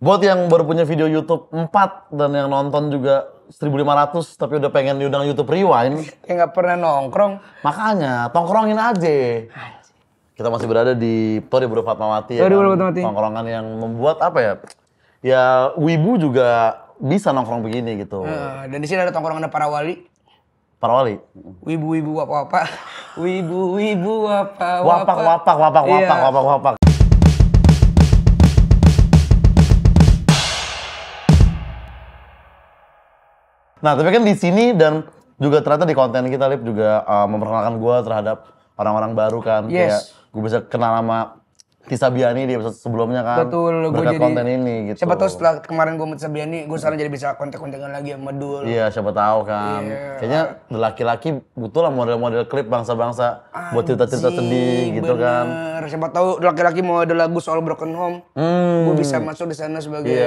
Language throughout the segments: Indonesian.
Buat yang baru punya video YouTube 4 dan yang nonton juga 1.500 tapi udah pengen diundang YouTube Rewind. Yang nggak pernah nongkrong. Makanya, tongkrongin aja. Kita masih berada di Puri Fatmawati ya kan? Tongkrongan yang membuat apa ya? Ya, wibu juga bisa nongkrong begini gitu. Dan di sini ada tongkrongan para wali. Para wali? Wibu-wibu apa-apa. Wibu-wibu apa-apa. Wapak. Nah, tapi kan di sini dan juga ternyata di konten kita, Lip, juga memperkenalkan gue terhadap orang-orang baru kan. Yes. Kayak gue bisa kenal sama Tisa Biani di episode sebelumnya kan. Betul, gue berkat jadi konten ini gitu. Siapa tahu setelah kemarin gue sama Tisa Biani, gue sekarang jadi bisa konten-kontenan lagi sama Dul. Iya, siapa tahu kan. Iya. Kayaknya laki-laki butuh lah model-model klip bangsa-bangsa buat cerita-cerita sedih gitu kan. Siapa tahu laki-laki mau ada lagu soal broken home, gue bisa masuk di sana sebagai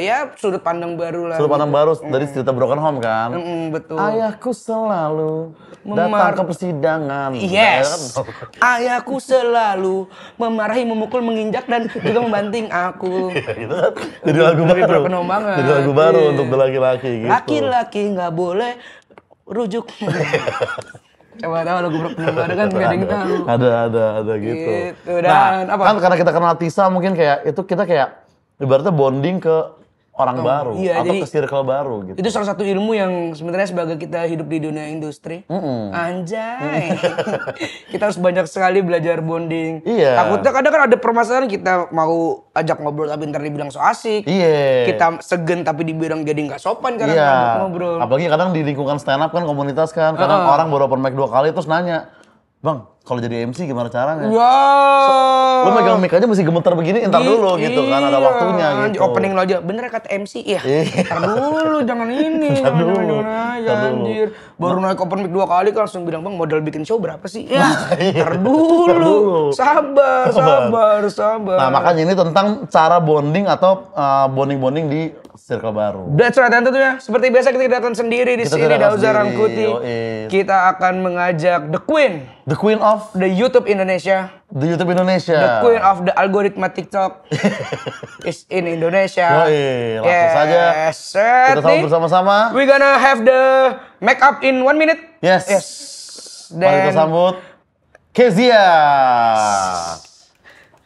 ya sudut pandang baru lah. Sudut pandang baru dari cerita broken home kan. Betul. Ayahku selalu datang ke persidangan. Yes. Ayahku selalu memarahi, memukul, menginjak dan juga membanting aku. Gitu kan. Jadi lagu baru. Broken home banget. Jadi lagu baru untuk laki-laki gitu. Laki-laki nggak boleh rujuk. Coba tahu lagu broken home ada kan nggak ada yang tahu. Ada gitu. Dan nah, kan karena kita kenal Tisa mungkin kayak itu kita kayak ibaratnya bonding ke orang baru iya, atau jadi, ke circle baru gitu. Itu salah satu ilmu yang sebenarnya sebagai kita hidup di dunia industri. Anjay. Kita harus banyak sekali belajar bonding. Iya. Takutnya kadang kan ada permasalahan kita mau ajak ngobrol tapi ntar dibilang so asik. Iya. Kita segen tapi dibilang jadi nggak sopan karena iya. ngajak ngobrol. Apalagi kadang di lingkungan stand up kan komunitas kan. Kadang orang baru open mic 2 kali terus nanya, "Bang, kalau jadi MC gimana caranya?" Ya. Lu megang mic aja mesti gemeter begini, entar dulu gitu kan, ada waktunya gitu. Opening lo aja, bener kata MC ya? Entar dulu, jangan ini. Entar dulu. Aja, anjir. Baru naik open mic 2 kali kan langsung bilang, "Bang, modal bikin show berapa sih?" Ya, entar dulu. Sabar. Nah, makanya ini tentang cara bonding atau bonding-bonding di circle baru. That's right, dan tentunya seperti biasa kita tidak akan sendiri di sini, Dauza Rangkuti. Kita akan mengajak The Queen of the YouTube Indonesia. The YouTube Indonesia. The Queen of the algoritma TikTok is in Indonesia. Langsung saja kita sambut bersama-sama. We gonna have the make up in 1 minute. Yes. Mari kita sambut Kezia.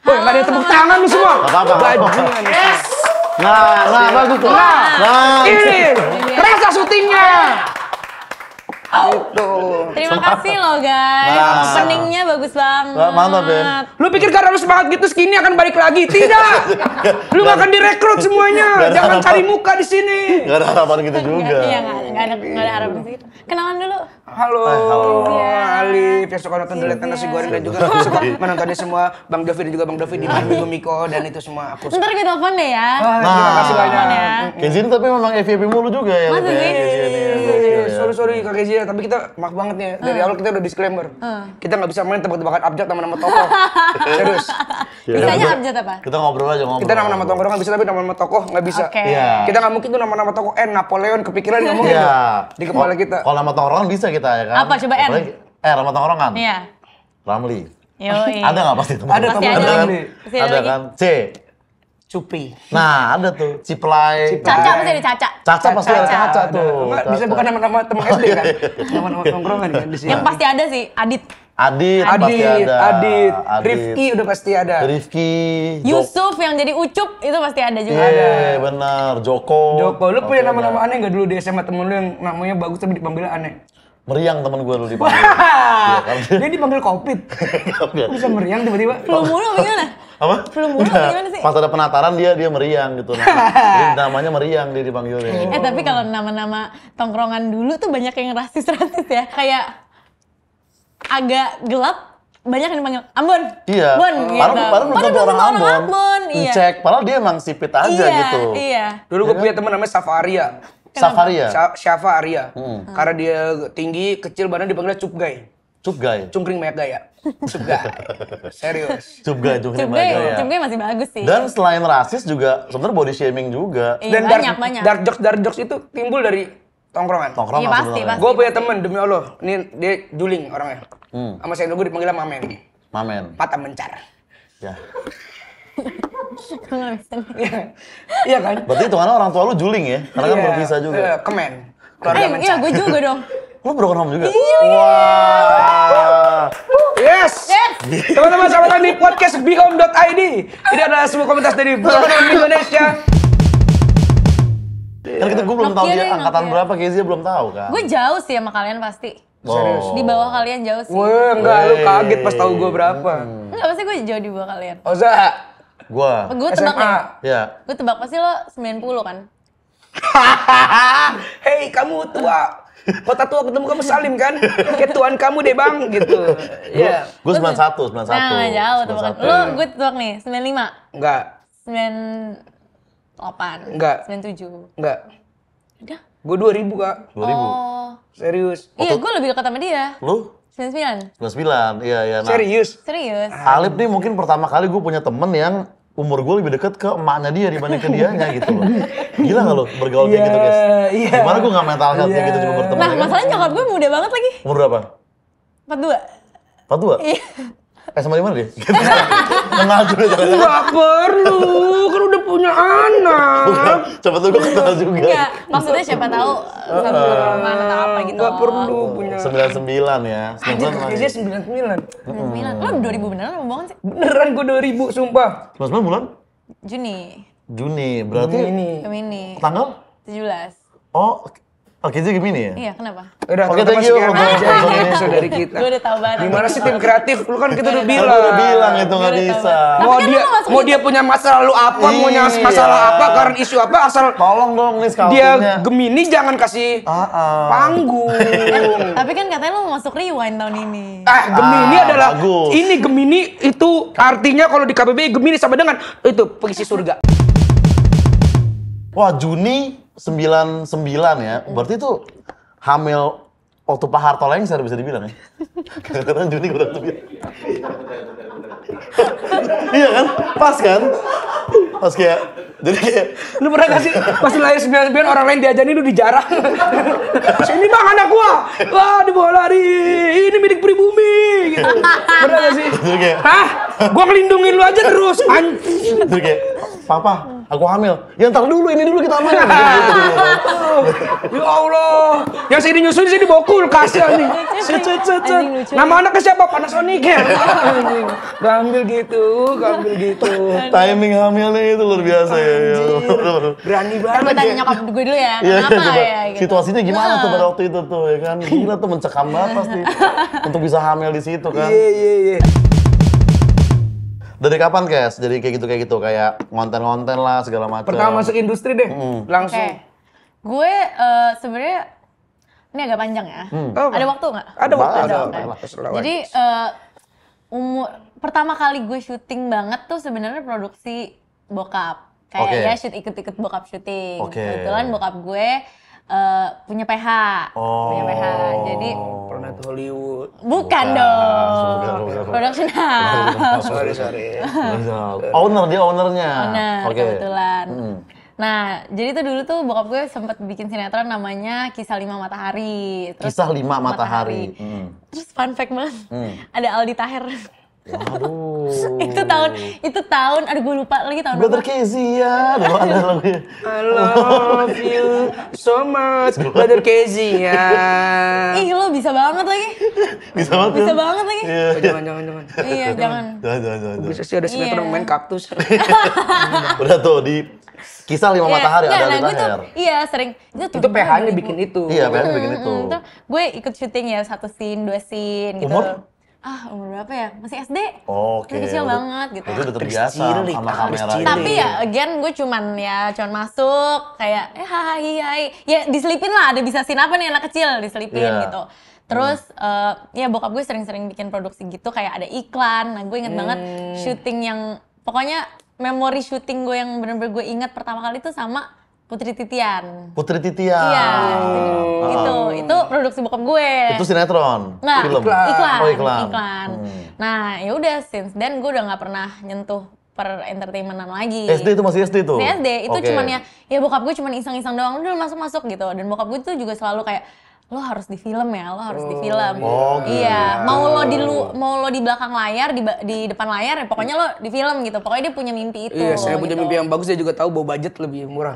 Woi, nggak ada tepuk tangan lu semua. Bajingan. Yes. Nah, bagus tuh. Nah, ini kerasa syutingnya. Itu. Terima kasih loh guys. Openingnya bagus banget. Mantap ya. Lu pikir karena lu semangat gitu skinny akan balik lagi? Tidak. Lu gak akan direkrut semuanya. Jangan cari muka di sini. Gak ada harapan gitu juga. Iya, gak ada harapan gitu. Kenalan dulu. Halo. Alif yang suka nonton Delet Nasi Goreng dan juga suka menontonnya semua Bang Dovi dan juga Bang Dovi di Minggu Miko dan itu semua aku. Ntar gue telepon deh ya. Terima kasih banyak. Kezia tapi memang FYP mulu juga ya. Masa sih? Sorry Kak Kezia, tapi kita maaf banget nih. Dari awal kita udah disclaimer. Kita nggak bisa main tebak-tebakan abjad nama-nama tokoh. Serius. Bisanya abjad apa? Kita ngobrol aja Kita nama-nama tongkrongan bisa tapi nama-nama tokoh nggak bisa. Kita nggak mungkin tuh nama-nama tokoh Napoleon kepikiran nggak mungkin. Di kepala kita. Kalau nama tongkrongan bisa kita ya kan. Apa coba N? Nama tongkrongan. Iya. Ramli. Yoi. Ada nggak pasti teman? Ada teman Ramli. Ada kan. C. Cupi. Nah, ada tuh Ciplay. Caca pasti ada Caca. Caca pasti ada Caca tuh. Bisa bukan nama-nama teman SD kan? Nama-nama tongkrongan kan di sini. Yang pasti ada sih Adit. Pasti ada. Adit. Rifki udah pasti ada. Rifki. Yusuf yang jadi Ucup itu pasti ada juga. Iya, benar. Joko. Lu punya nama-nama aneh nggak dulu di SMA temen lu yang namanya bagus tapi dipanggil aneh? Meriang temen gue dulu dipanggil. Dia dipanggil Covid. Bisa meriang tiba-tiba. Flu mulu gimana? Apa? Flu mulu gimana sih? Pas ada penataran dia meriang gitu. Jadi namanya Meriang dia dipanggilnya. Tapi kalau nama-nama tongkrongan dulu tuh banyak yang rasis-rasis ya. Kayak agak gelap, banyak yang dipanggil Ambon. Iya. Bon, gitu. Padahal belum tentu orang Ambon. Iya. Cek, padahal dia emang sipit aja gitu. Iya. Dulu gue punya teman namanya Safaria. Safaria. Syafa Arya. Karena dia tinggi, kecil, badan dipanggilnya Cupgai. Cupgai. Cungkring banyak gaya. Cupgai. Serius. Cupgai ya. Cupgai masih bagus sih. Dan selain rasis juga sebenarnya body shaming juga. Iya, Dan banyak. dark jokes itu timbul dari tongkrongan. Iya pasti. Gue punya temen demi Allah, ini dia juling orangnya. Sama saya gue dipanggilnya Mamen. Mamen. Mata mencar. Ya. Gue nggak bisa nih. Iya kan? Berarti hitungannya orang tua lu juling ya? Karena kan berpisah juga. Kemen. Keluarga mencar. Iya, gue juga dong. Lu broken home juga? Iya. Wah. Yes! Teman-teman selamat datang di podcast bihome.id. Ini adalah sebuah komunitas dari Broken Home Indonesia. Kan gue belum tahu Nokia dia deh, angkatan Nokia. berapa, Kezia belum tahu kan? Gue jauh sih sama kalian pasti. Serius? Di bawah kalian jauh sih. Wah, enggak, lu kaget pas tahu gue berapa. Enggak, pasti gue jauh di bawah kalian. Oza, Gua. Gue tebak SMA. deh. Ya. Gue tebak pasti lo 90 kan? Hei, kamu tua. Kota tua ketemu kamu Salim kan? Kayak tuan kamu deh bang, gitu. Iya. Gue 91, 91. Nah, jauh tebakan. 91. Lo gue tebak nih, 95. Enggak, 98. Enggak. 97. enggak. Udah. Gue 2000 kak, 2000. Oh. serius. Iya, gue lebih dekat sama dia. Lu? 99. 99, iya. Nah, Serius. Serius. Alip nih mungkin pertama kali gue punya temen yang umur gue lebih deket ke emaknya dia dibanding ke dianya gitu loh. Gila gak lo bergaul kayak gitu guys? Iya. Gimana gue gak mental health kayak gitu cuma berteman Nah, ya kan? masalahnya nyokap gue muda banget lagi. Umur berapa? 42. 42? Iya. SMA di mana dia? Kenal juga jangan-jangan. Enggak perlu, kan udah punya anak. Bukan, cepet lu gue kenal juga. Enggak, maksudnya siapa tahu satu tongkrongan atau apa gitu. Enggak perlu punya. 99 ya. Anjir, 99 kayaknya 99. 99. Lo 2000 beneran apa bohong sih? Beneran gue 2000, sumpah. 99 bulan? Juni. Juni, berarti Ini. tanggal? 17. Oh, oke jadi Gemini ya? Iya, kenapa? Udah, Oke, teman-teman thank you sekian untuk aja episode ini ini. episode dari kita. Gue udah tahu banget. Gimana sih tim kreatif? Lu kan kita udah Kan bilang. gue udah bilang itu nggak Gue udah bisa. tahu. Mau Tapi kan dia lu masuk mau dia punya masalah lalu apa, mau Iya. masalah apa, karena isu apa, asal Tolong dong nih scoutingnya. dia Gemini jangan kasih panggung. Tapi kan katanya lo mau masuk rewind tahun ini. Gemini adalah bagus. ini Gemini itu artinya kalau di KBBI Gemini sama dengan itu pengisi surga. Wah, Juni 99 ya. Berarti itu hamil waktu Pak Harto lengser bisa dibilang ya. Karena Juni gue udah bilang. Iya kan? Pas kan? Pas kayak jadi kayak Lu pernah gak sih pas lu lahir 99 orang lain diajarin lu dijarah. Sini bang anak gua. Wah dibawa lari. Ini milik pribumi gitu. Pernah gak sih? Jadi kayak Hah? Gua ngelindungin lu aja terus. jadi kayak Papa, aku hamil. Ya ntar dulu, ini dulu kita hamil. Ya Allah. Yang sini nyusuin sini bawa kulkas ya nih. Cet. Anjing lucu. Nama anaknya siapa? Panasonic ya. Anjing. Gambil gitu. Timing hamilnya itu luar biasa ya. Berani Gue banget tanya ya. nyokap gue dulu ya, Iya, kenapa coba ya gitu. situasinya gimana tuh pada waktu itu tuh ya kan? Gila tuh mencekam banget pasti untuk bisa hamil di situ kan. Iya. Dari kapan Kes? Jadi kayak gitu kayak ngonten-ngonten lah segala macam. Pertama masuk industri deh. Oke, Langsung. gue sebenarnya ini agak panjang ya. Oh, Ada waktu nggak? Ada waktu. Ada, Ada. ada. Jadi umur pertama kali gue syuting banget tuh sebenarnya produksi bokap. Kayak Oke. ya ikut-ikut bokap syuting. Oke. Kebetulan bokap gue punya PH. Oh. Punya PH. Jadi Pernah ke Hollywood. bukan dong. Bukan. Production house. Sorry. Owner dia ownernya. Benar, Oke. kebetulan. Nah, jadi tuh dulu tuh bokap gue sempat bikin sinetron namanya Kisah 5 Matahari. Kisah 5 Matahari. Terus fun fact banget, ada Aldi Taher. Waduh. itu tahun, aduh gue lupa lagi tahun Brother berapa. Kezia, ada lagunya. I love you so much, Brother Kezia. Ih, lo bisa banget lagi. Bisa banget. Bisa kan? banget lagi. Iya. Jangan. Iya, jangan. Jangan. Bisa sih ada sinetron Iya. main kaktus. Udah tuh di Kisah 5 Matahari Iya, ada nah, Aldi gue tuh, Taher. iya sering. Itu PH-nya bikin itu. Iya, pengen bikin itu. Terus gue ikut syuting ya, 1 scene, 2 scene gitu. Umur? Umur berapa ya? Masih SD. Oke. Masih kecil banget gitu. Itu udah terbiasa Cilik, sama harus kamera. cilik. Tapi ya again gue cuman masuk kayak hai. Ya diselipin lah, ada bisa scene apa nih anak kecil diselipin Iya. gitu. Terus ya bokap gue sering-sering bikin produksi gitu kayak ada iklan. Nah, gue inget banget syuting yang pokoknya memori syuting gue yang bener-bener gue ingat pertama kali tuh sama Putri Titian. Putri Titian. Iya, gitu. Itu produksi bokap gue. Itu sinetron. Nggak, Film. iklan. Oh, iklan. Nah, ya udah since then gue udah nggak pernah nyentuh per entertainenan lagi. SD itu masih SD tuh? Masih SD, itu Oke. cuman ya bokap gue cuman iseng-iseng doang, udah masuk-masuk gitu. Dan bokap gue tuh juga selalu kayak, lo harus di film ya, lo harus di film. Oh, iya, mau lo di belakang layar, di depan layar, ya pokoknya lo di film gitu. Pokoknya dia punya mimpi itu. Iya, saya punya gitu. mimpi yang bagus, dia juga tahu bawa budget lebih murah.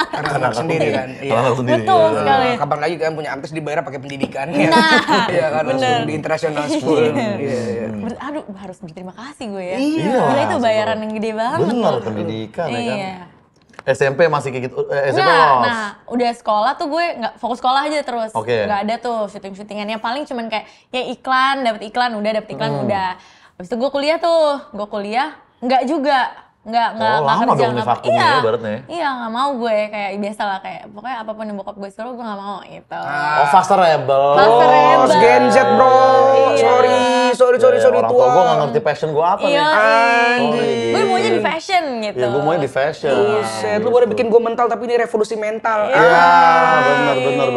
Karena anak sendiri kan. Iya. Anak sendiri. Betul sekali. Kapan lagi kan punya artis dibayar pakai pendidikan? Nah, Iya kan, langsung bener. di international school. Iya. Aduh, harus berterima kasih gue ya. Iya. Gila itu bayaran yang gede banget. Bener, loh. pendidikan ya kan. Iya. SMP masih kayak gitu, SMP Nggak, lolos. nah udah sekolah tuh gue nggak fokus sekolah aja terus. Oke. Nggak ada tuh syuting-syutingannya, paling cuman kayak ya iklan, dapet iklan udah. Habis itu gue kuliah nggak juga. Nggak lama kerja, dong nih vakumnya ya ibaratnya. Iya, nggak mau gue, kayak biasa lah, kayak pokoknya apapun yang bokap gue suruh gue nggak mau gitu. Oh, Fast Rebel. Fast Rebel. Oh, Gen Z bro. Iya. Sorry Orang tua tua. gue gak ngerti passion gue apa Iya, nih. gue maunya di fashion gitu. Ya gue maunya di fashion. Buset, lu boleh bikin gue mental tapi ini revolusi mental. Iya, benar.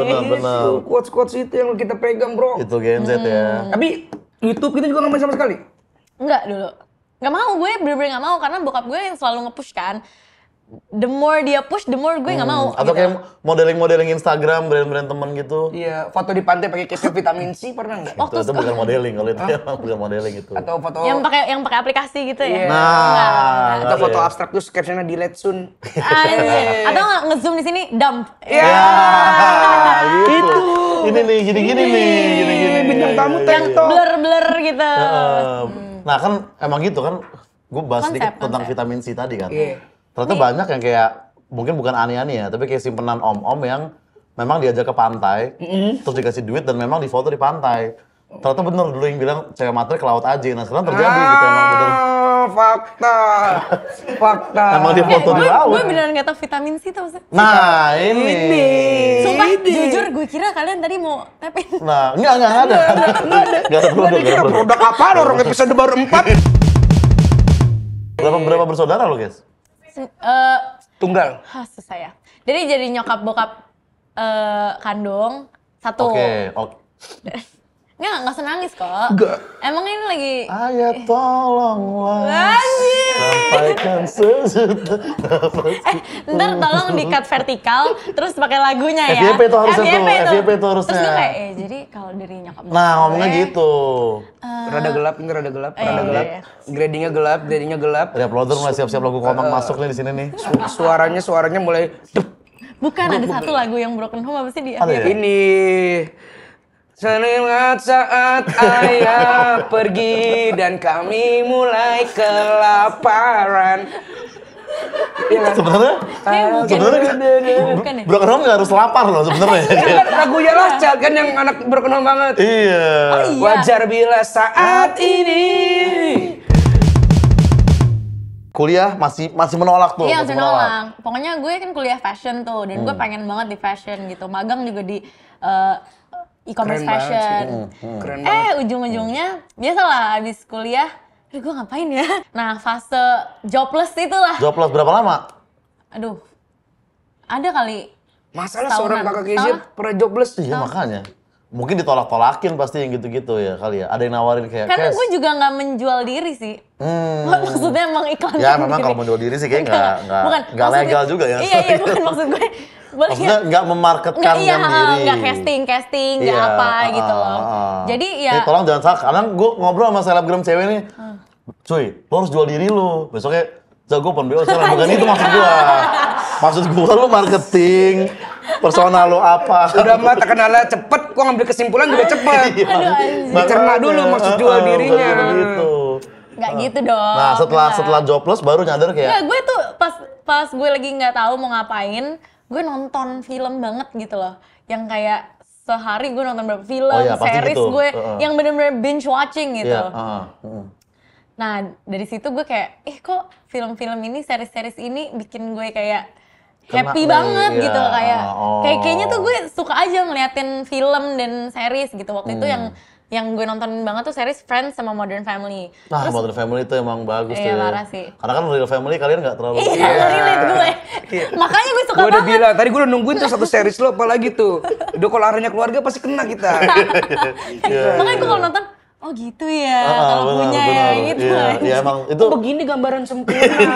Quotes itu yang kita pegang bro. Itu Gen Z ya. Tapi YouTube kita juga nggak main sama sekali. Enggak dulu. Nggak mau, gue bener-bener nggak mau karena bokap gue yang selalu nge-push kan. The more dia push, the more gue nggak mau. Atau gitu. kayak modeling Instagram, brand-brand temen gitu. Iya, foto di pantai pakai case vitamin C pernah nggak? Waktu Itu bukan modeling, kalau itu emang bukan modeling itu. Atau foto yang pakai aplikasi gitu ya. Nah, atau foto ya. abstrak terus captionnya delete soon. Atau nggak nge-zoom di sini dump. Iya. Gitu. Ini nih, gini-gini nih, gini-gini. Bintang tamu Iya, Yang iya. blur-blur gitu. Nah kan emang gitu kan, gue bahas Konsep, sedikit tentang konsep. vitamin C tadi kan. Iya. Ternyata banyak yang kayak, mungkin bukan ani-ani ya, tapi kayak simpenan om-om yang memang diajak ke pantai, terus dikasih duit dan memang difoto di pantai. Ternyata bener dulu yang bilang cewek matre ke laut aja, nah sekarang terjadi gitu emang bener. Fakta. Emang dia foto di Gue laut. beneran nggak tau vitamin C tau sih. Nah ini. Sumpah, jujur gue kira kalian tadi mau tapin. Nah, enggak ada. Enggak ada produk. Kira produk apa orang episode baru 4? Berapa bersaudara lo, guys? Tunggal. Susah ya. Jadi nyokap bokap kandung satu. Oke. Nggak usah nangis kok. Nggak. Emang ini lagi. Ayah tolonglah. Anjir. Sampaikan sejuta. Ntar tolong di-cut vertikal, terus pakai lagunya ya. FYP tuh harusnya tuh, FYP tuh harusnya. Terus gue kayak, jadi kalau dari nyokap bokap Nah, gue, ngomongnya gitu. Rada gelap, ini rada gelap. iya. Gradingnya gelap. Ada uploader mulai siap-siap lagu komang masuk nih di sini nih. Suaranya mulai Bukan, ada satu lagu yang Broken Home apa sih di Ada ya? ini. Selamat saat ayah pergi dan kami mulai kelaparan. Iya kan? Sebenarnya Bukan ya? Broken Home nggak harus lapar loh sebenarnya. Lagunya Lachat kan yang anak berkenal banget. Iya. Iya. Wajar bila saat ini. Kuliah masih menolak tuh. Iya, masih masih nolak. Pokoknya gue kan kuliah fashion tuh, dan gue pengen banget di fashion gitu. Magang juga di e-commerce Keren banget fashion. Keren banget. Ujung-ujungnya, biasalah abis kuliah, gue ngapain ya? Nah, fase jobless itulah. Jobless berapa lama? Aduh, ada kali. Masalah Setahunan. seorang kakak Kezia Setahun. pernah jobless. Iya makanya. Mungkin ditolak-tolakin pasti yang gitu-gitu ya kali ya. Ada yang nawarin kayak Karena "Kes." gue juga nggak menjual diri sih. Maksudnya emang iklan Ya sendiri. memang kalau menjual diri sih kayak Bukan, nggak maksudnya- legal juga ya. Iya, bukan maksud gue. Maksudnya nggak memarketkan Nggak, iya, diri. nggak casting, nggak Iya, apa gitu loh. Jadi ya, Nih, tolong jangan salah, karena gue ngobrol sama selebgram cewek nih, cuy, lo harus jual diri lo, besoknya jago pembeli sekarang, bukan itu maksud gue. Maksud gue lo marketing, personal lo apa. Udah mah terkenalnya cepet, kok ngambil kesimpulan juga cepet. Dicerna dulu maksud jual dirinya. Gitu. nggak gitu dong. Nah Nggak. setelah jobless baru nyadar Nggak, kayak, gue tuh pas gue lagi nggak tahu mau ngapain, gue nonton film banget gitu loh. Yang kayak sehari gue nonton berapa film, Oh iya, pasti series gitu. gue yang bener-bener binge watching gitu. iya, Nah, dari situ gue kayak, kok film-film ini, series-series ini bikin gue kayak Kena happy nih, banget iya. gitu. Kayak kayaknya tuh Oh. gue suka aja ngeliatin film dan series gitu. Waktu itu yang gue nontonin banget tuh series Friends sama Modern Family. Nah, Modern Family itu emang bagus tuh Iya, ya. parah sih. Karena kan Real Family kalian nggak terlalu. Iya, relate gue. Makanya gue suka Gue udah banget. bilang, tadi gue udah nungguin tuh satu series lo apalagi tuh. Udah kalau arahnya keluarga pasti kena kita. Makanya gue kalau nonton, oh gitu ya, kalau benar, punya ya benar. gitu. Iya, iya, emang itu Begini gambaran sempurna.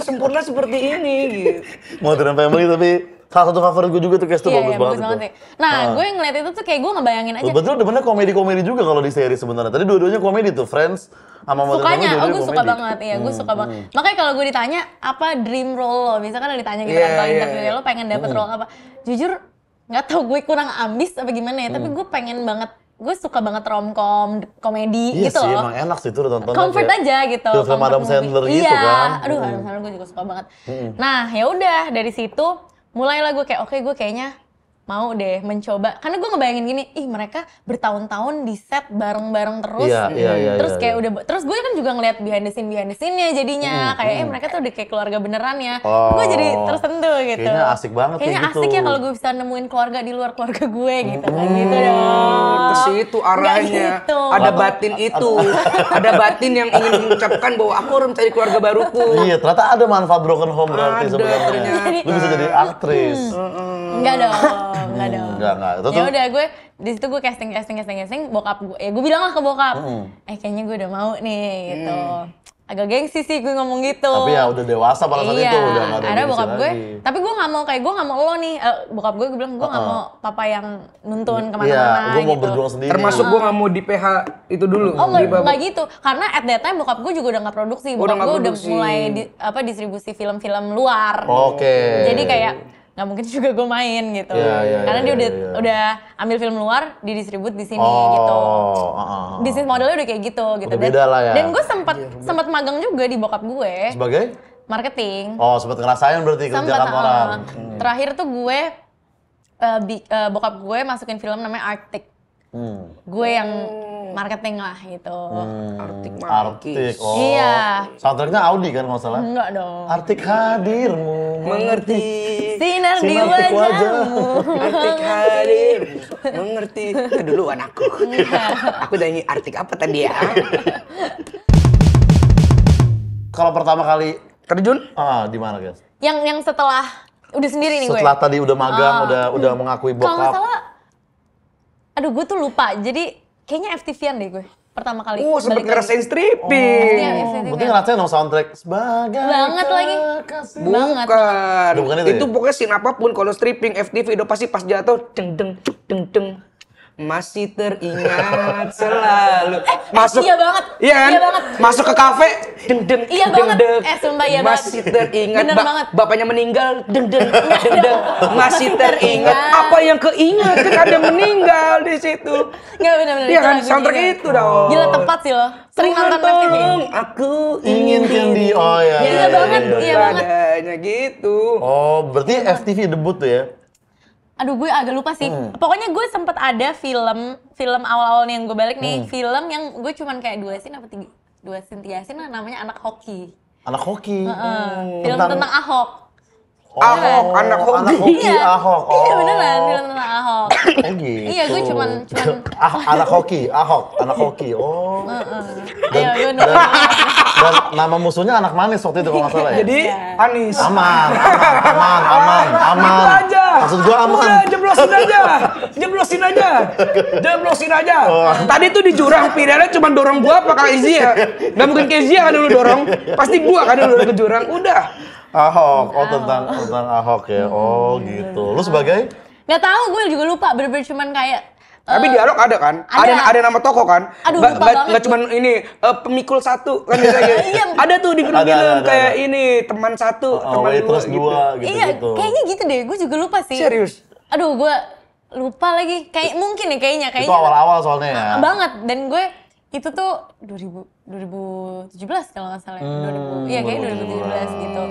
Sempurna seperti ini gitu. Modern Family tapi Salah satu favorit gue juga tuh case tuh bagus banget itu. sih. Nah, gue ngeliat itu tuh kayak gue ngebayangin aja. Betul demennya komedi-komedi juga kalau di seri sebenarnya. Tadi dua-duanya komedi tuh, Friends sama Modern Family Sukanya, dua-duanya gue suka banget, iya gue suka banget. Makanya kalau gue ditanya apa dream role lo, misalkan ada ditanya gitu kan kalau interview lo pengen dapet role apa? Jujur nggak tahu gue kurang ambis apa gimana ya, tapi gue pengen banget, gue suka banget romcom, komedi Iya gitu sih, loh. emang enak sih itu tonton. Comfort aja gitu. Film comfort Adam movie. Sandler Iya. gitu kan. Aduh, Adam Sandler gue juga suka banget. Nah, ya udah dari situ mulailah gue kayak oke, gue kayaknya mau deh mencoba. Karena gue ngebayangin gini, ih mereka bertahun-tahun di set bareng-bareng terus. Iya, Terus kayak udah, terus gue kan juga ngeliat behind the scene-nya jadinya. Kayak mereka tuh udah kayak keluarga beneran ya. Gue jadi tersentuh gitu. Kayaknya asik banget Kayaknya kayak gitu. asik ya kalau gue bisa nemuin keluarga di luar keluarga gue gitu. Kayak gitu dong. Ke situ arahnya. Nggak gitu. Ada batin itu. Ada batin yang ingin mengucapkan bahwa aku harus mencari keluarga baruku. Iya, ternyata ada manfaat broken home berarti Ada sebenarnya. ternyata. Lu bisa jadi aktris. Enggak dong, enggak dong. Enggak. Itu Ya tuh udah gue di situ gue casting, bokap gue. Ya gue bilang lah ke bokap. Kayaknya gue udah mau nih gitu. Agak gengsi sih gue ngomong gitu. tapi ya udah dewasa pada saat Iya, itu udah enggak ada ada gengsi bokap gue. lagi. Tapi gue nggak mau kayak gue nggak mau lo nih. Bokap gue bilang gue nggak mau papa yang nuntun Iya, kemana-mana gue mau gitu. berjuang sendiri. Termasuk gue gak mau di PH itu dulu. Oh Di babak- nggak gitu, karena at that time bokap gue juga udah nggak produksi, Udah bokap nggak gue udah produksi. mulai distribusi film-film luar. Oke. Jadi kayak nggak mungkin juga gue main gitu, Iya, karena iya, dia iya. udah ambil film luar, didistribut di sini gitu. Bisnis modelnya udah kayak gitu. Udah beda lah ya. Dan gue sempat magang juga di bokap gue, Sebagai? marketing. Oh, sempet ngerasain berarti kerja Sempet, kantoran. Terakhir tuh gue bokap gue masukin film namanya Arctic. Gue yang marketing lah gitu. Artik. Oh. Iya. Soundtracknya Audi kan kalau nggak salah. Enggak dong. Artik hadirmu. Mengerti. Sinar di Sinar di wajahmu. Artik hadir. Mengerti. Itu dulu anakku. Aku nyanyi artik apa tadi ya? Kalau pertama kali Terjun? di mana guys? Yang setelah udah sendiri nih gue. Setelah tadi udah magang, udah mengakui Kalau nggak bokap. salah, aduh gue tuh lupa. Jadi kayaknya FTV-an deh gue pertama kali. Sempet balik ngerasain lagi. stripping. Iya, FTV. Berarti ngerasain dong soundtrack sebagai Banget lagi. kekasih. Banget. Bukan. Bukan itu Itu ya? pokoknya scene apapun kalau stripping FTV udah pasti pas jatuh deng deng deng deng. Masih teringat selalu. iya banget. Iya kan? Iya banget. Masuk ke kafe deng deng Iya deng banget. deng. Sumpah iya banget. Masih teringat Bener banget. bapaknya meninggal deng deng deng deng. Masih teringat apa yang keingat kan ada yang meninggal di situ. Nggak bener-bener. Iya itu kan lagunya soundtrack juga. itu dong. Gila tepat sih lo. Sering Tuhan nonton FTV. tolong, aku Ingin Candy. Oh ya. Iya banget, iya banget. Padanya gitu. Oh, berarti FTV debut tuh ya? Aduh gue agak lupa sih. Pokoknya gue sempet ada film awal-awal nih yang gue balik nih. Film yang gue cuman kayak 2 scene apa 3 scene lah, namanya Anak Hoki. Anak hoki. Film tentang Ahok. Ahok, anak hoki. Anak hoki, Iya. Ahok. Iya beneran, film tentang Ahok. Oh gitu. Iya, gue cuman anak hoki, Ahok, anak hoki. Oh. Ayo, gue nonton. Dan nama musuhnya anak manis waktu itu kalau nggak salah ya. Jadi Anis. aman. Itu aja. Maksud gua aman. Udah jeblosin aja. Tadi tuh di jurang pidana cuma dorong gua apa Kak Izzy ya? Gak mungkin Kak Izzy kan dulu dorong. Pasti gua kan dulu ke jurang. Udah. Ahok, tentang Ahok ya. Oh gitu. Lu sebagai? Nggak tahu, gue juga lupa. Bener-bener cuman kayak Tapi dialog ada kan? ada. Ada nama tokoh kan? Aduh, lupa banget. Nggak cuma ini pemikul satu kan biasanya. Iya. Ada tuh di film-film Ada. kayak ini teman satu, teman waitress dua gitu. dua gitu. iya, kayaknya gitu deh. Gue juga lupa sih. Serius? Aduh, gue lupa lagi. Kayak mungkin ya kayaknya. Itu awal-awal soalnya ya. Banget. Dan gue itu tuh 2017 kalau nggak salah. 2000, iya kayaknya 2017 gitu.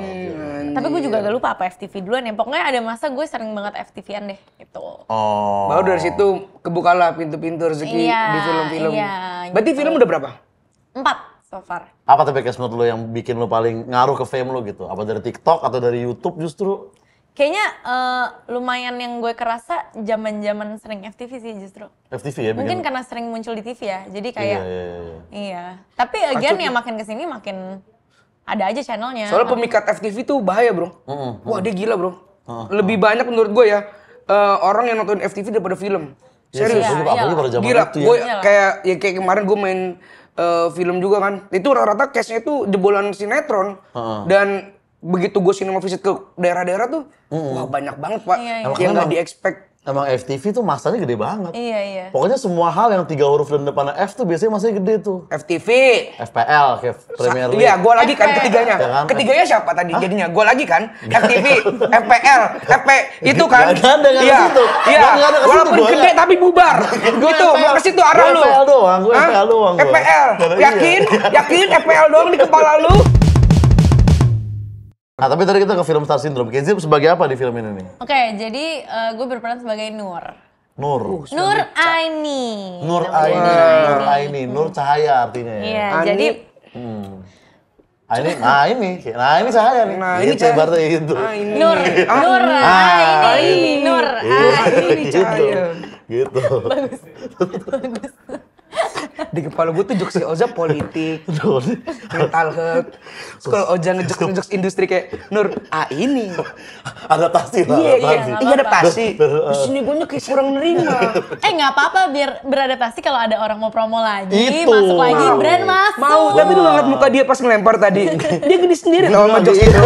Tapi gue juga agak lupa apa FTV duluan ya. Pokoknya ada masa gue sering banget FTV-an deh gitu. Oh. Baru dari situ kebukalah pintu-pintu rezeki Iya, di film-film. iya, Berarti gitu. film udah berapa? 4 so far. Apa tapi guys menurut lu yang bikin lu paling ngaruh ke fame lu gitu? Apa dari TikTok atau dari YouTube justru? Kayaknya lumayan yang gue kerasa zaman-zaman sering FTV sih justru. FTV ya? Mungkin karena sering muncul di TV ya. Jadi kayak Iya. iya. Tapi again ya makin kesini makin ada aja channelnya. Soalnya pemikat FTV tuh bahaya bro. Wah dia gila bro. Lebih banyak menurut gue ya orang yang nonton FTV daripada film. Serius. Iya, Apalagi pada zaman Gila. itu ya. Gue Iyalah. kayak kemarin gue main film juga kan. Itu rata-rata case-nya itu jebolan sinetron. Dan begitu gue sinema visit ke daerah-daerah tuh, wah banyak banget Pak. Iya, iya. Yang nggak di-expect. Emang FTV tuh masanya gede banget. Iya. Pokoknya semua hal yang 3 huruf dan depannya F tuh biasanya masanya gede tuh. FTV. FPL, kayak Premier League. Iya, gue lagi kan ketiganya. Ya kan? Ketiganya siapa tadi jadinya? Gue lagi kan. FTV, FPL, FP itu kan. Nggak ada ke Iya, situ. iya. Nggak ada ke situ, Walaupun gua gede nggak. tapi bubar. Gitu, mau ke situ arah lu. FPL doang, gue Hah? FPL doang. gua. FPL, Iya. yakin FPL doang di kepala lu. Nah, tapi tadi kita ke film Star Syndrome. Kenzi sebagai apa di film ini nih? Oke, jadi gue berperan sebagai Nur. Nur. Nur Aini. Nur Namanya Aini. Nur Aini. Nur cahaya artinya ya. Iya, Ani. jadi Nah ini cahaya nih. Nah, ini gitu, cahaya. berarti itu. Nur Aini. Nur Aini. Gitu. cahaya. Gitu. Di kepala gue tuh jokes si Oza politik, Betul. mental health. Terus kalau Oza ngejokes industri kayak Nur, ini. Adaptasi lah. Iya adaptasi. Betul. Di sini gue kayak kurang nerima. nggak apa-apa biar beradaptasi kalau ada orang mau promo lagi, Itu. masuk lagi, brand masuk. Mau, tapi lu ngeliat muka dia pas ngelempar tadi. Dia gede sendiri tau sama jokes itu.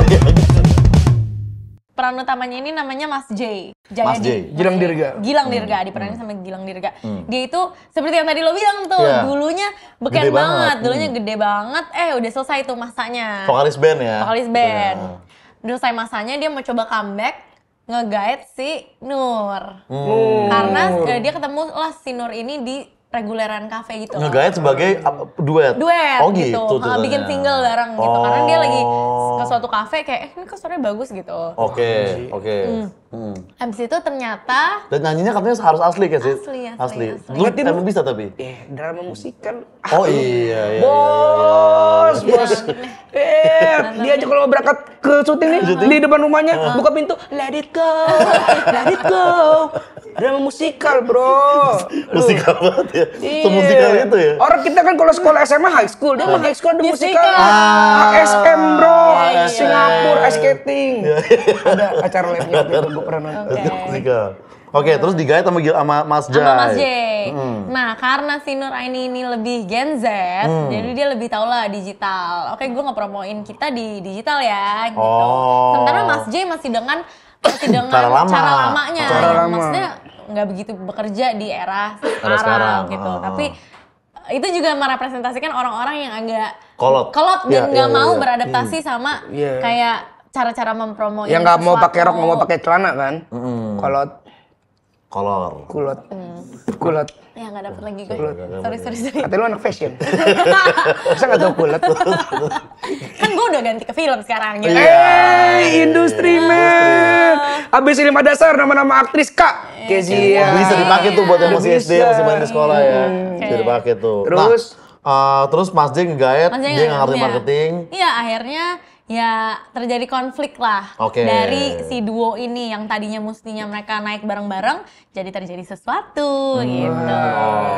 Peran utamanya ini namanya Mas J. Mas J. Gilang Dirga. Gilang Dirga, diperanin sama Gilang Dirga. Dia itu seperti yang tadi lo bilang tuh, Iya. dulunya Gede beken banget. banget, dulunya gede banget. Udah selesai tuh masanya. Vokalis band ya. Vokalis band. Udah selesai masanya dia mau coba comeback, nge-guide si Nur. Karena dia ketemu lah si Nur ini di reguleran cafe gitu. Nge-guide sebagai duet. Duet Oh gitu, gitu. bikin ceritanya. single bareng gitu. Karena dia lagi ke Oh. suatu cafe kayak, ini kok suaranya bagus gitu. Oke. Habis itu ternyata Dan nyanyinya katanya harus asli kan sih? Asli. Lu emang bisa tapi? Drama musikal. Oh iya. Bos. Dia aja kalau mau berangkat ke syuting nih di depan rumahnya buka pintu, let it go. Drama musikal, bro. Musikal banget ya. Iya. Semusikal itu ya. Orang kita kan kalau sekolah SMA high school, dia mah high school ada musikal. Musikal. ASM, bro. Iya. Singapura ice skating. Ada acara live-nya waktu itu gue pernah nonton. Oke. Musikal. Oke, terus digait sama Mas Jai. sama Mas J. Nah, karena si Nur Aini ini lebih Gen Z, jadi dia lebih tahu lah digital. Oke, gue ngepromoin kita di digital ya, gitu. Oh. Sementara Mas J masih dengan Cara lama. cara lamanya, Cara yang lama. maksudnya nggak begitu bekerja di era sekarang. sekarang gitu. Ah. Tapi itu juga merepresentasikan orang-orang yang agak Kolot. dan Iya, nggak mau iya. beradaptasi sama Iya. kayak cara-cara mempromoin Yang nggak mau sesuatu. pakai rok, nggak mau pakai celana kan? Kolot, Kolor. kulot. Ya nggak dapet lagi gue. Sorry. Katanya lu anak fashion. Masa nggak tahu kulot? Kan gue udah ganti ke film sekarang gitu. Industri man. Abis 5 dasar nama-nama aktris Kak. Kezia. Bisa dipakai tuh buat yang masih SD, Bisa. masih main di sekolah ya. Bisa dipakai tuh. Terus? Nah, terus Mas Jai ngegayet, Mas Jai dia nggak ngerti ngerti ya. marketing. Iya, akhirnya ya terjadi konflik lah Oke. dari si duo ini yang tadinya mestinya mereka naik bareng-bareng, jadi terjadi sesuatu gitu.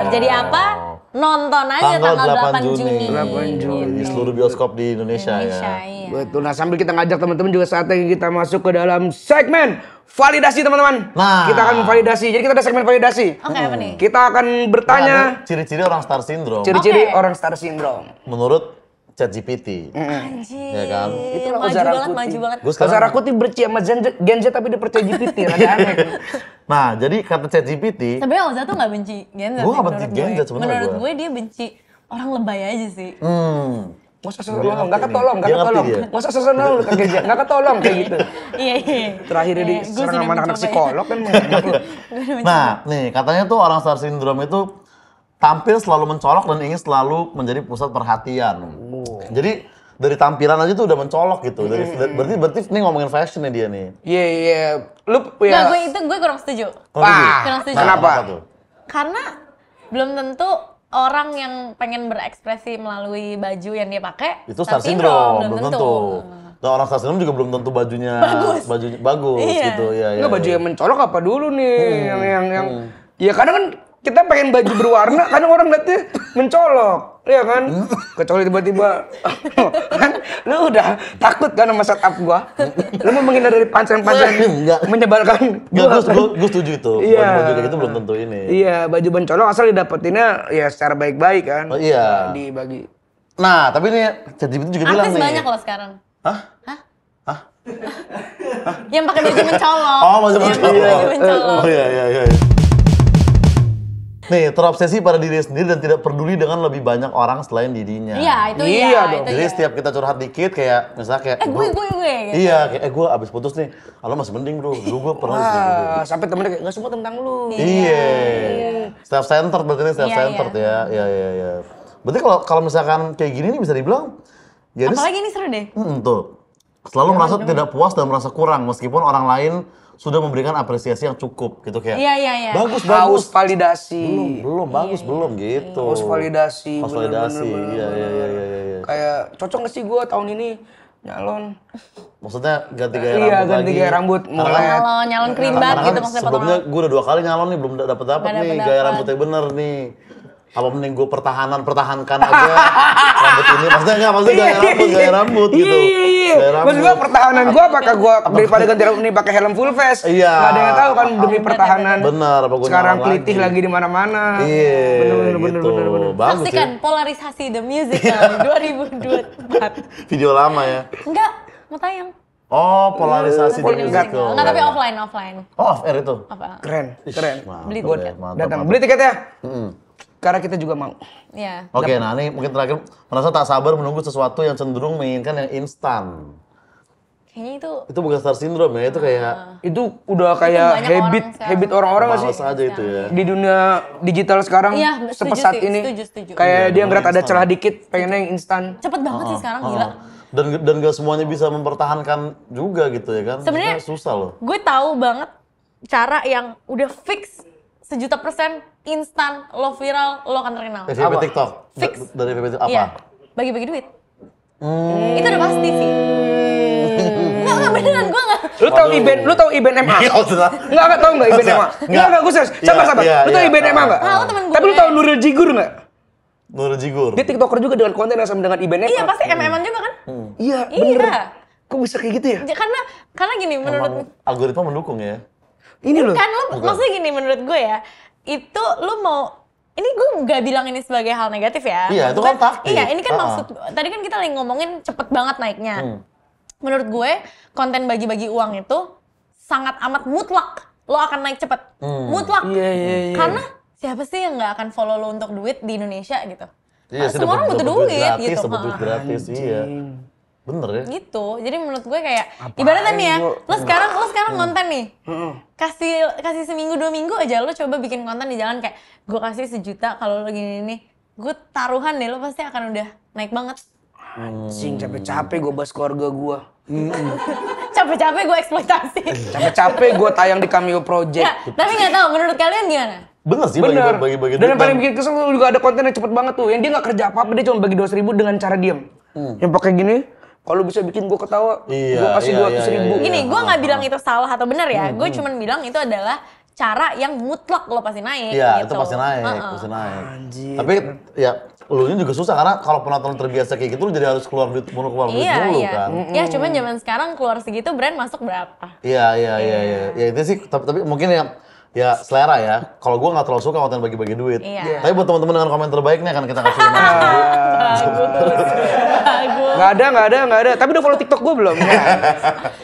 Terjadi apa? Nonton aja tanggal 8 Juni. 8 Juni. Di seluruh bioskop di Indonesia, Indonesia, ya. iya. Betul. Nah, sambil kita ngajak teman-teman juga saatnya kita masuk ke dalam segmen validasi, teman-teman. Nah. Kita akan validasi. Jadi kita ada segmen validasi. Oke, apa nih? Kita akan bertanya Ciri-ciri orang Star Syndrome ciri-ciri Oke. orang Star Syndrome. menurut ChatGPT. Anjir. Ya kan? Itulah maju Oza banget, Rakuti. maju banget. Gue Oza Rakuti berci sama Gen Z tapi dia percaya GPT. Rada aneh. Nah, jadi kata ChatGPT, Sebenarnya Oza tuh nggak benci Gen Z. Gua nggak sih, benci menurut Gen gue. Z sebenarnya Menurut gua. gue dia benci orang lebay aja sih. Masa sesonol, nggak ketolong, nggak Dia ngerti ketolong. dia. Masa sesonol lu kagak nggak ketolong kayak gitu. Iya. Terakhir Gue diserang sudah sama anak-anak mencoba ya. psikolog kan enak lu. nah nih katanya tuh orang Star Syndrome itu tampil selalu mencolok dan ingin selalu menjadi pusat perhatian. Jadi dari tampilan aja tuh udah mencolok gitu. Berarti ini ngomongin fashion nih dia nih. Iya. Lu Nggak, ya. gue kurang setuju. Wah, Kurang setuju. kenapa? tuh? Karena belum tentu orang yang pengen berekspresi melalui baju yang dia pakai Itu Star Syndrome, belum tentu. Hmm. Dan orang Star Syndrome juga belum tentu bajunya bagus Iya. gitu ya. Enggak, baju yang mencolok apa dulu nih? Yang ya kadang kan kita pengen baju berwarna, kadang orang liatnya mencolok, ya kan? Kecuali tiba-tiba kan lu udah takut kan sama setup gua. Lu mau menghindar dari pancen-pancen Enggak. menyebalkan Enggak, gua. gue setuju itu. Iya. Baju kayak gitu belum tentu ini. Iya, baju mencolok asal didapetinnya ya secara baik-baik kan. Oh, iya. Dibagi. Nah, tapi ini ChatGPT juga bilang Artis nih. banyak loh sekarang. Hah? Hah? Hah? Yang pakai baju mencolok. Oh, baju Yang mencolok. pakai baju mencolok. Oh iya. Nih, terobsesi pada diri sendiri dan tidak peduli dengan lebih banyak orang selain dirinya. Iya, itu Iya iya. dong. Itu Jadi iya. setiap kita curhat dikit kayak misalnya kayak gue gitu. Iya, kayak gue abis putus nih. Lo masih mending bro. Dulu gue pernah di sini. Wah, sampai temennya kayak nggak semua tentang lu. Iya. Self-centered berarti ini self-centered ya. Iya. Berarti kalau misalkan kayak gini nih bisa dibilang jadi Apalagi ini seru deh. tuh. Selalu merasa tidak puas dan merasa kurang meskipun orang lain sudah memberikan apresiasi yang cukup gitu kayak. Iya. Bagus. Haus validasi. Belum bagus belum gitu. Haus validasi. Haus validasi. Iya. Kayak cocok nggak sih gue tahun ini nyalon? Maksudnya ganti gaya Iya, rambut ganti lagi. gaya rambut. Karena kan- Nyalon krimbat Karena gitu kan maksudnya sebelumnya potong. gue udah 2 kali nyalon nih belum dapet Nggak nih dapet. gaya rambutnya bener nih. Apa mending gue pertahankan aja rambut ini? Maksudnya gaya rambut gitu. Iya. Gaya rambut. Maksud gue pertahanan gue apakah gue daripada ganti rambut ini pakai helm full face? Iya. Nggak ada yang tahu kan demi pertahanan. Bener, apa gue Sekarang nyalon kelitih lagi di mana-mana. Iya, Bener. gitu. Bagus Saksikan ya. Polarisasi The Musical 2024. Video lama ya. Enggak, mau tayang. Oh, polarisasi di Enggak. musical. Enggak, tapi offline. Oh, off air itu. Apa? Keren. Beli Mantap, tiket. mantap, Datang mantap. beli tiket ya. Karena kita juga mau. Iya. Oke, nah ini mungkin terakhir merasa tak sabar menunggu sesuatu yang cenderung menginginkan yang instan. Kayaknya itu Itu bukan star syndrome ya, itu kayak Itu udah kayak banyak orang sekarang. habit orang-orang nggak males sih? aja itu ya. Di dunia digital sekarang Iya, setuju sepesat sih, ini. setuju. Kayak Iya, dia ngeliat ada instan. celah dikit, pengennya yang instan. cepet banget sih sekarang, gila. Dan gak semuanya bisa mempertahankan juga gitu ya kan. Sebenarnya Maksudnya susah loh. Gue tahu banget cara yang udah fix 1.000.000% instan, lo viral, lo akan terkenal. FYP TikTok. Fix. Dari FYP TikTok apa? Iya, bagi-bagi duit. Itu udah pasti sih. Enggak beneran, gue enggak. Lu tahu Iben MA? Iya, maksudnya. Enggak tahu enggak Iben MA? Enggak, gue serius. Sabar. Iya, Lu tahu iya. Iben MA enggak? Tahu temen gue. Tapi lu tahu Nurul Jigur enggak? Nurul Jigur. Dia TikToker juga dengan konten yang sama dengan Iben MA. Iya, pasti MM-an juga kan? Iya, Iya. bener. Kok bisa kayak gitu ya? Karena gini, menurut Emang algoritma mendukung ya. Ini loh. kan lo maksudnya gini menurut gue ya, itu lo mau ini gue nggak bilang ini sebagai hal negatif ya. Iya, itu kan taktik. Iya, ini kan Ah. maksud tadi kan kita lagi ngomongin cepet banget naiknya. Menurut gue konten bagi-bagi uang itu sangat amat mutlak lo akan naik cepet. Mutlak. Iya. Karena siapa sih yang nggak akan follow lo untuk duit di Indonesia gitu? Iya, sih, semua orang dapat butuh duit duit gratis, gitu. dapat duit gratis, iya. Bener ya. Gitu. Jadi menurut gue kayak ibaratnya nih ya, lo sekarang konten nih. Kasih seminggu 2 minggu aja lo coba bikin konten di jalan kayak gue kasih 1 juta kalau lo gini nih. Gue taruhan deh lo pasti akan udah naik banget. Anjing, capek-capek gue bahas keluarga gue. Capek-capek gue eksploitasi. Capek-capek gue tayang di Cameo Project. Ya, tapi nggak tahu menurut kalian gimana? Bener sih Bener. bagi-bagi Dan yang paling bikin kesel tuh juga ada konten yang cepet banget tuh. Yang dia nggak kerja apa-apa, dia cuma bagi 200.000 dengan cara diam. Yang pakai gini, kalau bisa bikin gue ketawa, Iya, gue kasih iya, 200.000. iya. Gini, gue nggak bilang itu salah atau benar ya. Gue cuman bilang itu adalah cara yang mutlak lo pasti naik. Iya, gitu. itu pasti naik, pasti naik. Tapi ya lu ini juga susah karena kalau penonton terbiasa kayak gitu lu jadi harus keluar duit mulu duit mulu Iya. kan. Ya cuman zaman sekarang keluar segitu brand masuk berapa? Iya. Ya itu sih tapi mungkin ya selera ya. Kalau gua nggak terlalu suka konten bagi-bagi duit. Iya. Tapi buat teman-teman dengan komen terbaik nih akan kita kasih 500.000. Bagus. Nggak ada. Tapi udah follow TikTok gue belum?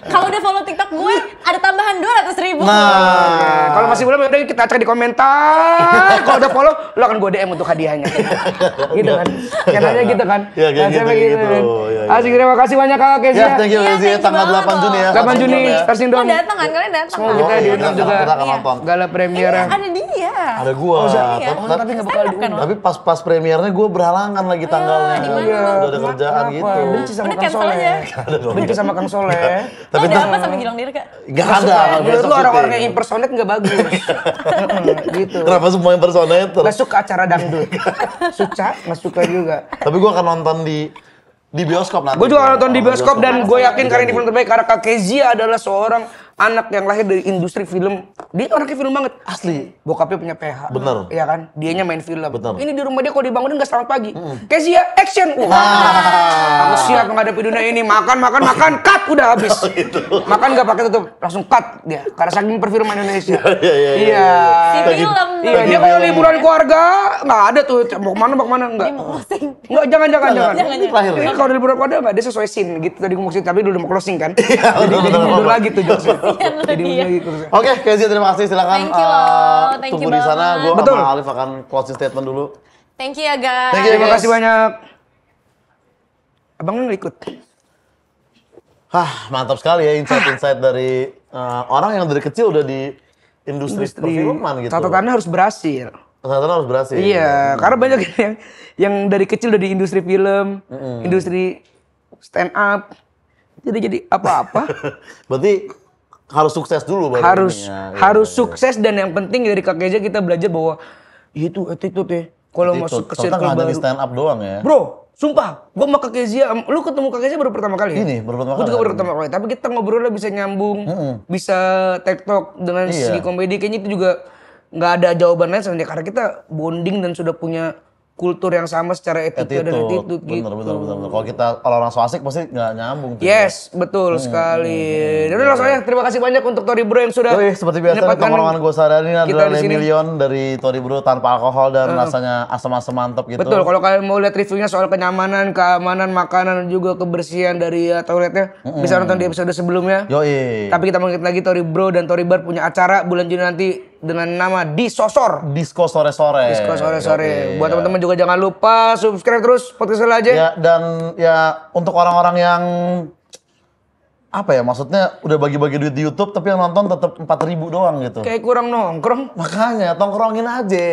Kalau udah follow TikTok gue ada tambahan 200.000. Nah, kalau masih belum, udah kita cek di komentar. Kalau udah follow, lo akan gue DM untuk hadiahnya. Gitu kan? Channelnya gitu kan? Iya, kayak gitu, Channelnya kayak gitu. kan? Iya. Asik, terima kasih banyak Kak Kezia. Ya, thank you Iya, Lizzie. thank you Tanggal banget 8 Juni ya. 8 Juni, ya. Star Lo Syndrome. datang kan? Kalian datang. Semoga Oh, kita iya, diundang kita juga. akan nonton. Gala premiere. Ada dia. Ada gua. Iya. Tapi nggak bakal diundang. Tapi pas premiernya gua berhalangan lagi tanggalnya. di mana? Iya. Udah ada kerjaan Kenapa? gitu. Benci sama Udah Kang cancel Soleh. aja. Benci sama Kang Soleh. Tapi Lo ada apa sama Gilang Dirga? Gak ada. Menurut besok lu orang-orang yang syuting. impersonate nggak bagus. Gitu. Kenapa semua impersonator? Gak suka acara dangdut. Suca, nggak suka juga. Tapi gua akan nonton di bioskop nanti. Gue juga nonton di bioskop dan gue yakin karena ini film terbaik karena Kak Kezia adalah seorang anak yang lahir dari industri film Dia orangnya film banget. Asli. Bokapnya punya PH. Bener. Iya kan? Dianya main film. Bener. Ini di rumah dia kalau dibangunin nggak selamat pagi. Kezia action. Aku siap menghadapi dunia ini. Makan, cut udah habis. Makan nggak pakai tutup, langsung cut dia. Karena saking perfilman Indonesia. Iya. Si film. Iya, dia kalau liburan keluarga nggak ada tuh. Mau kemana enggak. Enggak, jangan. Ini terakhir Ini ya? kalau liburan keluarga nggak ada sesuai scene gitu tadi gue maksud, tapi udah mau closing kan. Iya, Jadi betul, mundur betul. lagi tuh jokesnya. Jadi Iya. mundur gitu. Oke, Kezia terima kasih. Silakan Thank you loh. Thank tunggu you di sana. banget. Gue Betul. sama Alif akan closing statement dulu. Thank you ya guys. Thank you. Terima guys. kasih banyak. Abangnya nggak ikut. Hah, mantap sekali ya insight-insight dari orang yang dari kecil udah di industri perfilman gitu. Catatannya harus berhasil. Catatan harus berhasil. Iya, karena banyak yang dari kecil udah di industri film, industri stand up, jadi apa-apa. Berarti harus sukses dulu baru harus ini ya. harus sukses, dan yang penting dari Kak Kezia kita belajar bahwa itu attitude ya. Kalau masuk ke Ternyata circle nggak jadi baru. stand up doang ya. Bro, sumpah, gua sama Kak Kezia, lu ketemu Kak Kezia baru pertama kali ya? Ini baru pertama Gua kali. juga baru pertama kali, tapi kita ngobrolnya bisa nyambung, bisa tektok dengan Iya. segi komedi. Kayaknya itu juga nggak ada jawaban lain sebenarnya, karena kita bonding dan sudah punya kultur yang sama secara etika dan attitude gitu. Bener. Kalau orang so asik pasti nggak nyambung. tuh. Yes, betul sekali. Dan langsung aja, terima kasih banyak untuk Tori Bro yang sudah Yoi, seperti biasa menyempatkan tongkrongan gue sehari ini kita adalah di Le sini. Million dari Tori Bro tanpa alkohol dan rasanya asam-asam mantap gitu. Betul, kalau kalian mau lihat reviewnya soal kenyamanan, keamanan, makanan, dan juga kebersihan dari toiletnya, bisa nonton di episode sebelumnya. Yoi. Tapi kita mengingat lagi Tori Bro dan Tori Bar punya acara bulan Juni nanti dengan nama Disosor. Disco sore-sore. Disco sore-sore. Yoi, Buat ya. teman-teman juga jangan lupa subscribe terus podcast Sela aja. Ya, dan ya untuk orang-orang yang apa ya, maksudnya udah bagi-bagi duit di YouTube tapi yang nonton tetap 4.000 doang gitu. Kayak kurang nongkrong. Makanya tongkrongin aja.